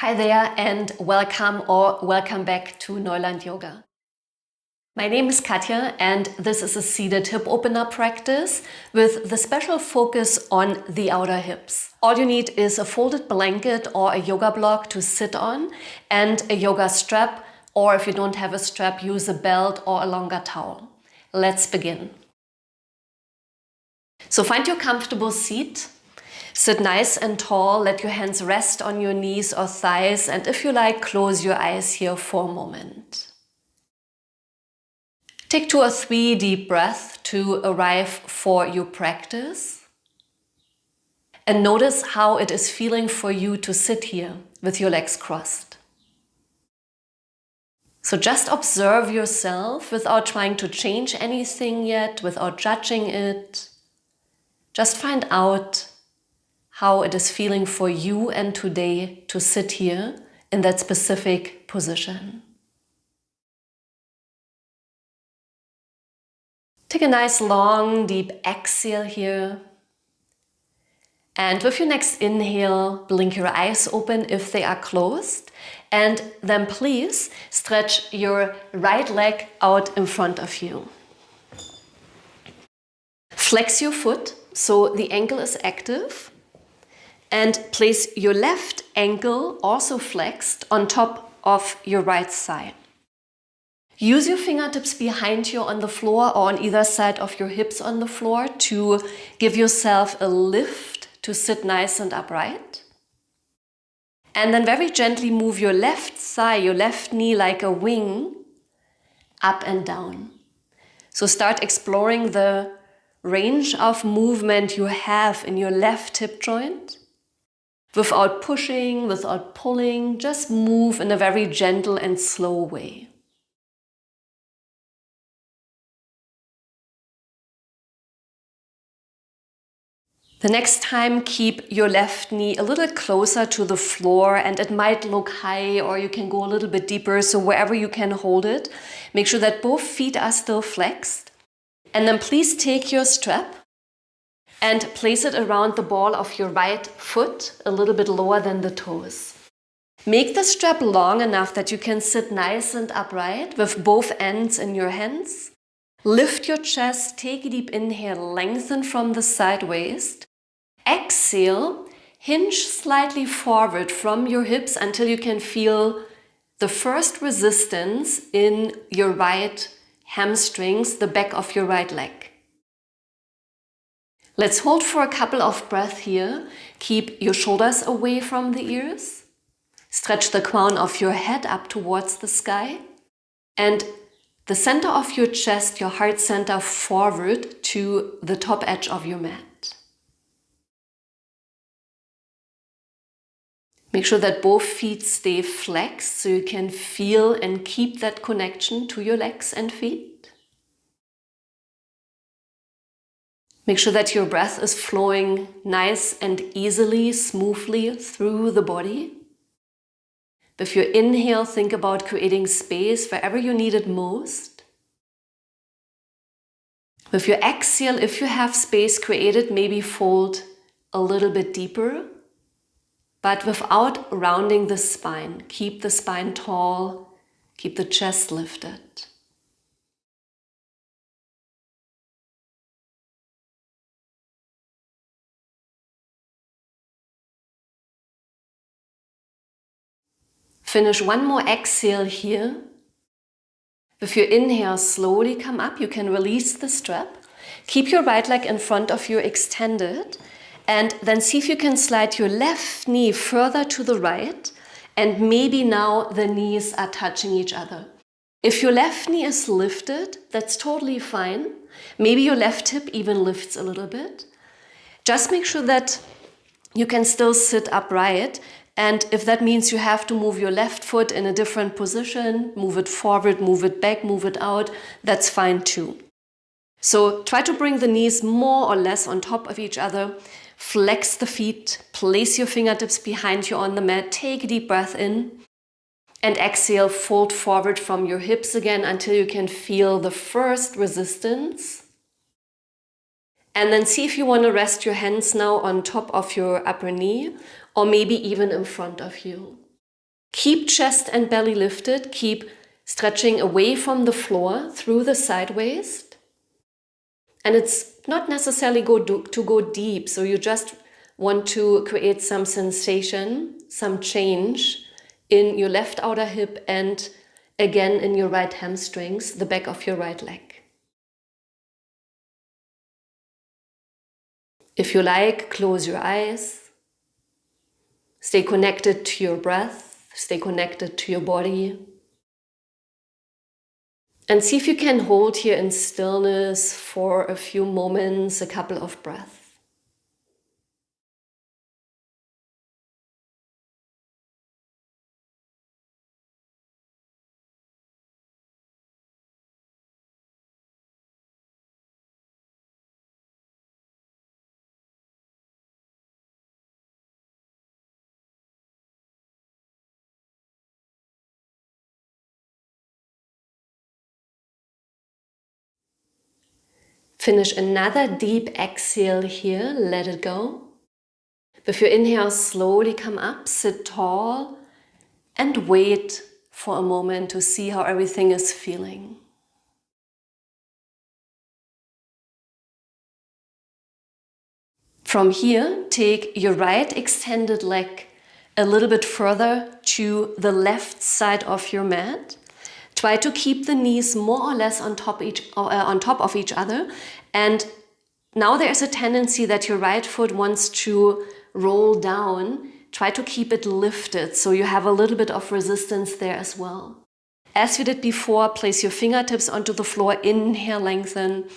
Hi there and welcome back to Neuland Yoga. My name is Katja and this is a seated hip opener practice with the special focus on the outer hips. All you need is a folded blanket or a yoga block to sit on and a yoga strap, or if you don't have a strap, use a belt or a longer towel. Let's begin. So find your comfortable seat. Sit nice and tall, let your hands rest on your knees or thighs, and if you like, close your eyes here for a moment. Take 2 or 3 deep breaths to arrive for your practice. And notice how it is feeling for you to sit here with your legs crossed. So just observe yourself without trying to change anything yet, without judging it. Just find out how it is feeling for you and today to sit here in that specific position. Take a nice long deep exhale here. And with your next inhale, blink your eyes open if they are closed. And then please stretch your right leg out in front of you. Flex your foot so the ankle is active. And place your left ankle, also flexed, on top of your right thigh. Use your fingertips behind you on the floor or on either side of your hips on the floor to give yourself a lift to sit nice and upright. And then very gently move your left thigh, your left knee like a wing, up and down. So start exploring the range of movement you have in your left hip joint. Without pushing, without pulling, just move in a very gentle and slow way. The next time, keep your left knee a little closer to the floor, and it might look high or you can go a little bit deeper, so wherever you can hold it, make sure that both feet are still flexed. And then please take your strap and place it around the ball of your right foot, a little bit lower than the toes. Make the strap long enough that you can sit nice and upright with both ends in your hands. Lift your chest, take a deep inhale, lengthen from the side waist. Exhale, hinge slightly forward from your hips until you can feel the first resistance in your right hamstrings, the back of your right leg. Let's hold for a couple of breaths here. Keep your shoulders away from the ears. Stretch the crown of your head up towards the sky. And the center of your chest, your heart center, forward to the top edge of your mat. Make sure that both feet stay flexed so you can feel and keep that connection to your legs and feet. Make sure that your breath is flowing nice and easily, smoothly through the body. With your inhale, think about creating space wherever you need it most. With your exhale, if you have space created, maybe fold a little bit deeper, but without rounding the spine. Keep the spine tall, keep the chest lifted. Finish one more exhale here. With your inhale, slowly come up. You can release the strap. Keep your right leg in front of you extended. And then see if you can slide your left knee further to the right. And maybe now the knees are touching each other. If your left knee is lifted, that's totally fine. Maybe your left hip even lifts a little bit. Just make sure that you can still sit upright. And if that means you have to move your left foot in a different position, move it forward, move it back, move it out, that's fine too. So try to bring the knees more or less on top of each other. Flex the feet, place your fingertips behind you on the mat, take a deep breath in. And exhale, fold forward from your hips again until you can feel the first resistance. And then see if you want to rest your hands now on top of your upper knee, or maybe even in front of you. Keep chest and belly lifted. Keep stretching away from the floor through the side waist. And it's not necessarily to go deep, so you just want to create some sensation, some change in your left outer hip and again in your right hamstrings, the back of your right leg. If you like, close your eyes. Stay connected to your breath, stay connected to your body. And see if you can hold here in stillness for a few moments, a couple of breaths. Finish another deep exhale here, let it go. With your inhale, slowly come up, sit tall, and wait for a moment to see how everything is feeling. From here, take your right extended leg a little bit further to the left side of your mat. Try to keep the knees more or less on top of each other. And now there's a tendency that your right foot wants to roll down. Try to keep it lifted so you have a little bit of resistance there as well. As you did before, place your fingertips onto the floor. Inhale, lengthen.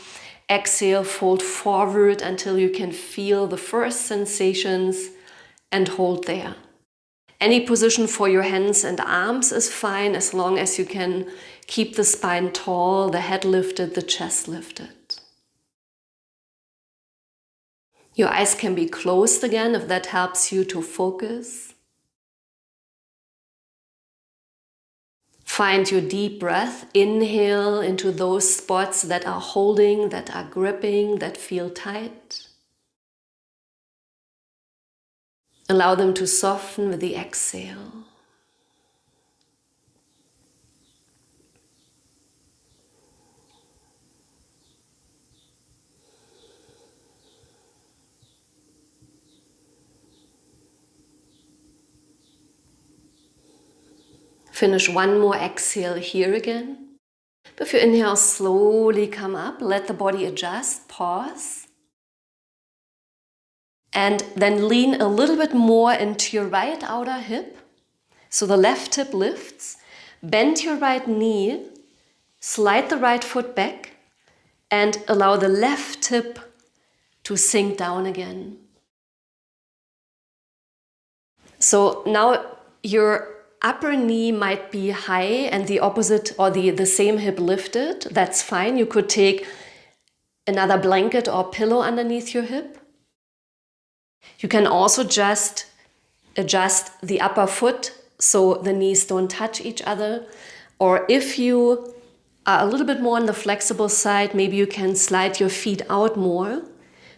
Exhale, fold forward until you can feel the first sensations and hold there. Any position for your hands and arms is fine as long as you can keep the spine tall, the head lifted, the chest lifted. Your eyes can be closed again if that helps you to focus. Find your deep breath. Inhale into those spots that are holding, that are gripping, that feel tight. Allow them to soften with the exhale. Finish one more exhale here again. With your inhale, slowly come up. Let the body adjust. Pause. And then lean a little bit more into your right outer hip. So the left hip lifts. Bend your right knee. Slide the right foot back. And allow the left hip to sink down again. So now your upper knee might be high and the opposite or the same hip lifted. That's fine. You could take another blanket or pillow underneath your hip. You can also just adjust the upper foot so the knees don't touch each other. Or if you are a little bit more on the flexible side, maybe you can slide your feet out more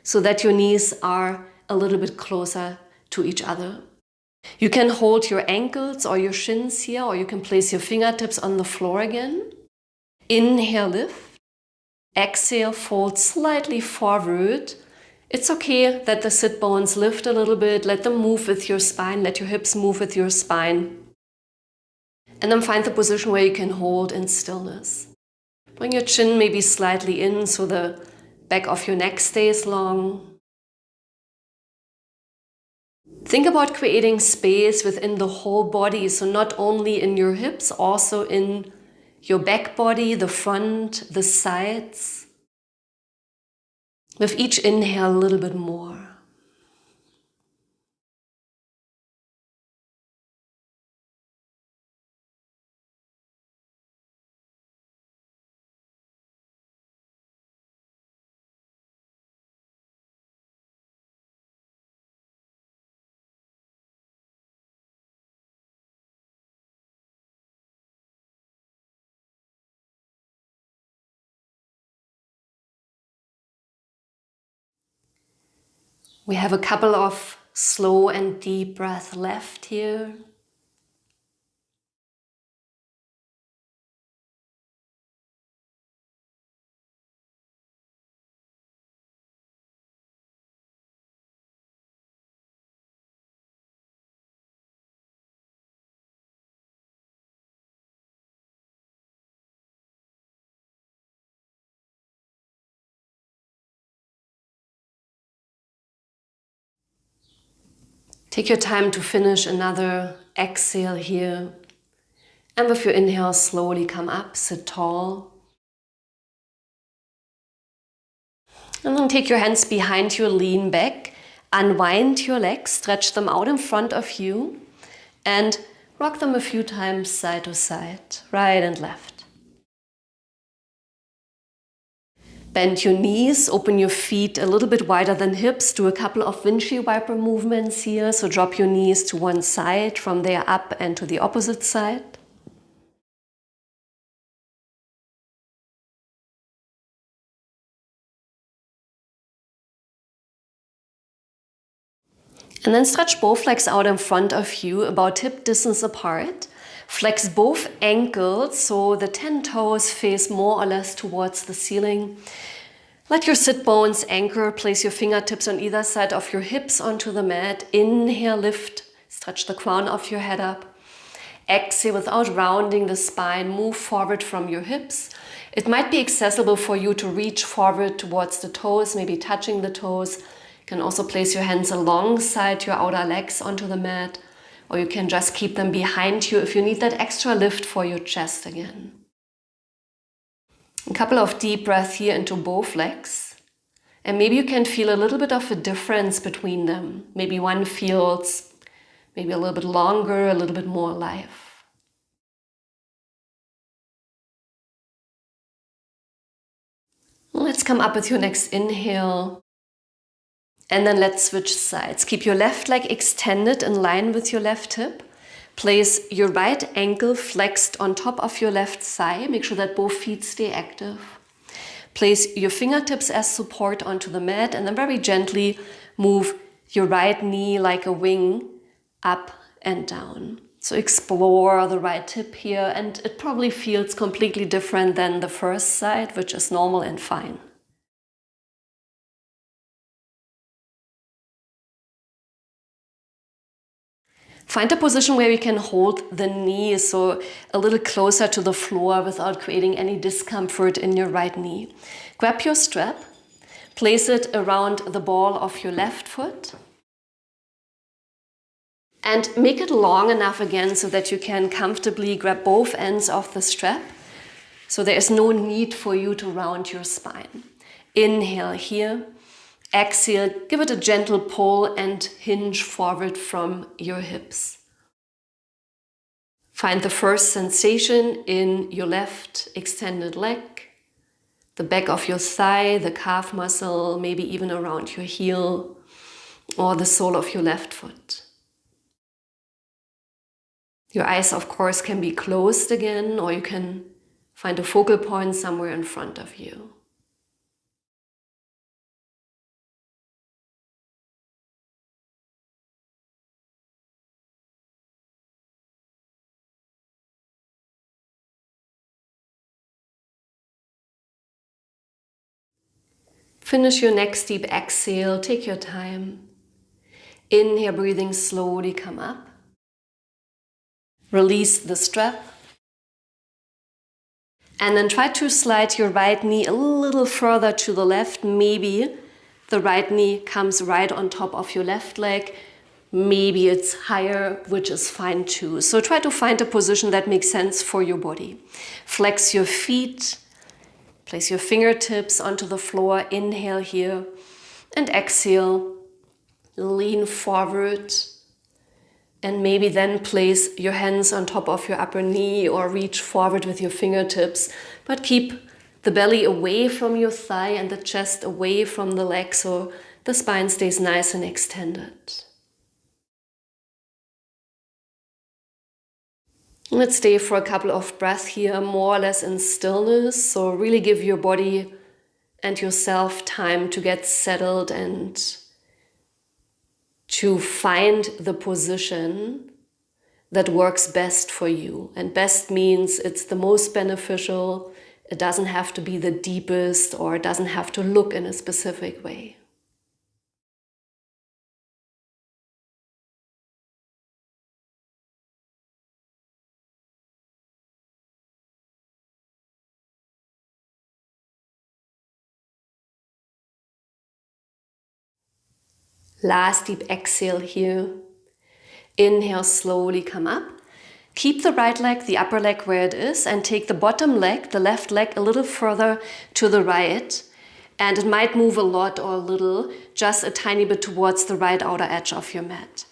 so that your knees are a little bit closer to each other. You can hold your ankles or your shins here, or you can place your fingertips on the floor again. Inhale, lift. Exhale, fold slightly forward. It's okay that the sit bones lift a little bit. Let them move with your spine. Let your hips move with your spine. And then find the position where you can hold in stillness. Bring your chin maybe slightly in so the back of your neck stays long. Think about creating space within the whole body, so not only in your hips, also in your back body, the front, the sides. With each inhale, a little bit more. We have a couple of slow and deep breaths left here. Take your time to finish another exhale here. And with your inhale, slowly come up, sit tall. And then take your hands behind you, lean back, unwind your legs, stretch them out in front of you, and rock them a few times side to side, right and left. Bend your knees, open your feet a little bit wider than hips, do a couple of windshield wiper movements here, so drop your knees to one side, from there up and to the opposite side. And then stretch both legs out in front of you, about hip distance apart. Flex both ankles so the 10 toes face more or less towards the ceiling. Let your sit bones anchor. Place your fingertips on either side of your hips onto the mat. Inhale, lift. Stretch the crown of your head up. Exhale, without rounding the spine, move forward from your hips. It might be accessible for you to reach forward towards the toes, maybe touching the toes. You can also place your hands alongside your outer legs onto the mat, or you can just keep them behind you if you need that extra lift for your chest again. A couple of deep breaths here into both legs. And maybe you can feel a little bit of a difference between them. Maybe one feels maybe a little bit longer, a little bit more alive. Let's come up with your next inhale. And then let's switch sides. Keep your left leg extended in line with your left hip. Place your right ankle flexed on top of your left thigh. Make sure that both feet stay active. Place your fingertips as support onto the mat, and then very gently move your right knee like a wing up and down. So explore the right hip here, and it probably feels completely different than the first side, which is normal and fine. Find a position where you can hold the knee so a little closer to the floor without creating any discomfort in your right knee. Grab your strap, place it around the ball of your left foot, and make it long enough again so that you can comfortably grab both ends of the strap, so there is no need for you to round your spine. Inhale here. Exhale, give it a gentle pull and hinge forward from your hips. Find the first sensation in your left extended leg, the back of your thigh, the calf muscle, maybe even around your heel, or the sole of your left foot. Your eyes, of course, can be closed again, or you can find a focal point somewhere in front of you. Finish your next deep exhale, take your time. Inhale, breathing slowly, come up. Release the strap. And then try to slide your right knee a little further to the left. Maybe the right knee comes right on top of your left leg. Maybe it's higher, which is fine too. So try to find a position that makes sense for your body. Flex your feet. Place your fingertips onto the floor. Inhale here. And exhale. Lean forward. And maybe then place your hands on top of your upper knee or reach forward with your fingertips. But keep the belly away from your thigh and the chest away from the leg so the spine stays nice and extended. Let's stay for a couple of breaths here, more or less in stillness. So really give your body and yourself time to get settled and to find the position that works best for you. And best means it's the most beneficial. It doesn't have to be the deepest, or it doesn't have to look in a specific way. Last deep exhale here. Inhale, slowly come up. Keep the right leg, the upper leg where it is, and take the bottom leg, the left leg, a little further to the right. And it might move a lot or a little, just a tiny bit towards the right outer edge of your mat.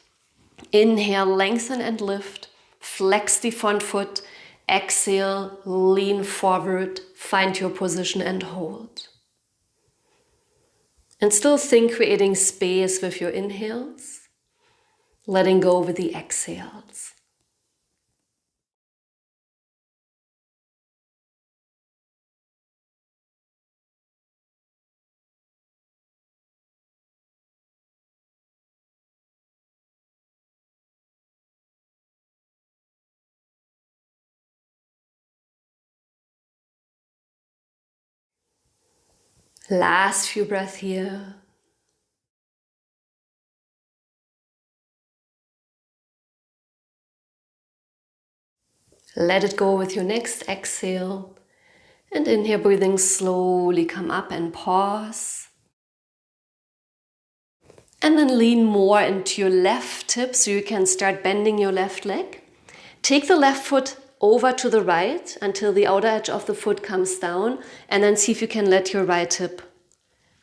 Inhale, lengthen and lift. Flex the front foot. Exhale, lean forward. Find your position and hold. And still think creating space with your inhales. Letting go with the exhales. Last few breaths here. Let it go with your next exhale. And inhale, breathing slowly, come up and pause. And then lean more into your left hip so you can start bending your left leg. Take the left foot over to the right until the outer edge of the foot comes down, and then see if you can let your right hip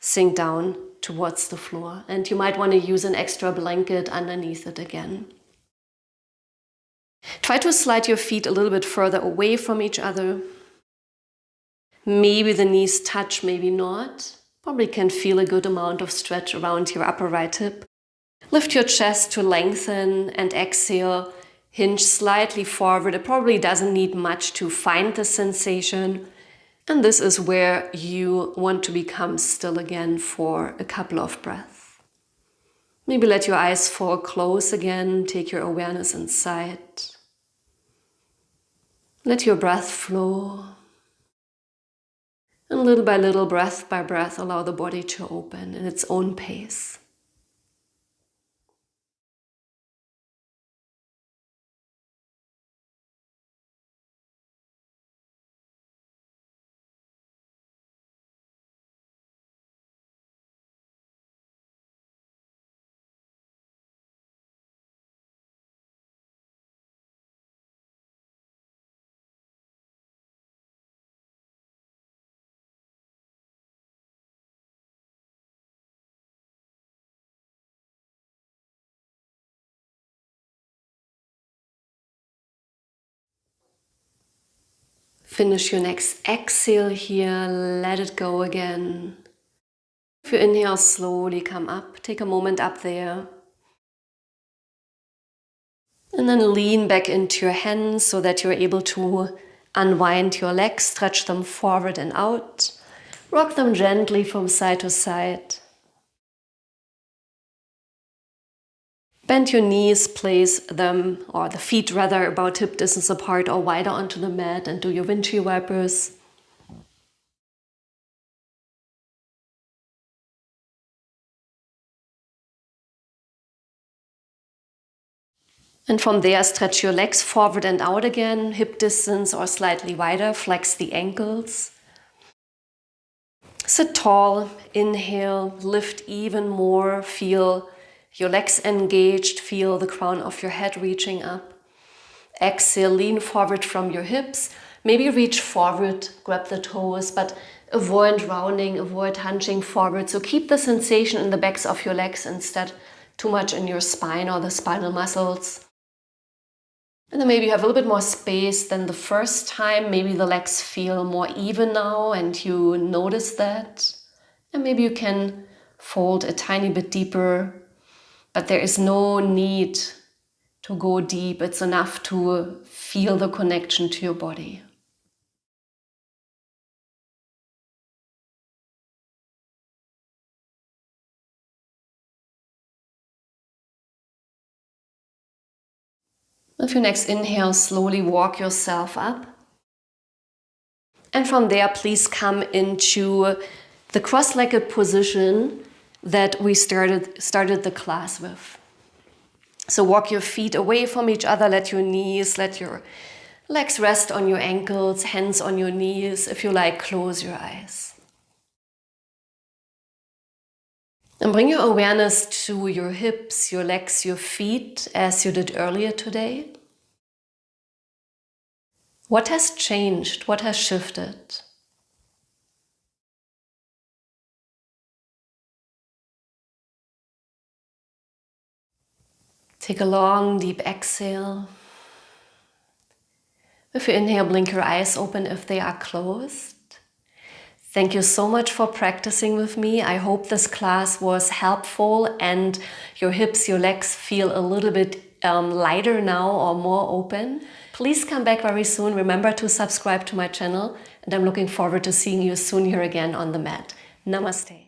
sink down towards the floor. And you might want to use an extra blanket underneath it again. Try to slide your feet a little bit further away from each other. Maybe the knees touch, maybe not. Probably can feel a good amount of stretch around your upper right hip. Lift your chest to lengthen and exhale. Hinge slightly forward. It probably doesn't need much to find the sensation. And this is where you want to become still again for a couple of breaths. Maybe let your eyes fall close again. Take your awareness inside. Let your breath flow. And little by little, breath by breath, allow the body to open in its own pace. Finish your next exhale here, let it go again. If you inhale, slowly come up, take a moment up there. And then lean back into your hands so that you're able to unwind your legs, stretch them forward and out. Rock them gently from side to side. Bend your knees, place them, or the feet rather, about hip distance apart or wider onto the mat, and do your windshield wipers. And from there, stretch your legs forward and out again, hip distance or slightly wider, flex the ankles. Sit tall, inhale, lift even more, feel your legs engaged, feel the crown of your head reaching up. Exhale, lean forward from your hips, maybe reach forward, grab the toes, but avoid rounding, avoid hunching forward. So keep the sensation in the backs of your legs instead too much in your spine or the spinal muscles. And then maybe you have a little bit more space than the first time. Maybe the legs feel more even now and you notice that. And maybe you can fold a tiny bit deeper, but there is no need to go deep. It's enough to feel the connection to your body. With your next inhale, slowly walk yourself up. And from there, please come into the cross-legged position that we started the class with. So walk your feet away from each other, let your knees, let your legs rest on your ankles, hands on your knees. If you like, close your eyes. And bring your awareness to your hips, your legs, your feet, as you did earlier today. What has changed? What has shifted? Take a long, deep exhale. With your inhale, blink your eyes open if they are closed. Thank you so much for practicing with me. I hope this class was helpful and your hips, your legs feel a little bit lighter now or more open. Please come back very soon. Remember to subscribe to my channel, and I'm looking forward to seeing you soon here again on the mat. Namaste.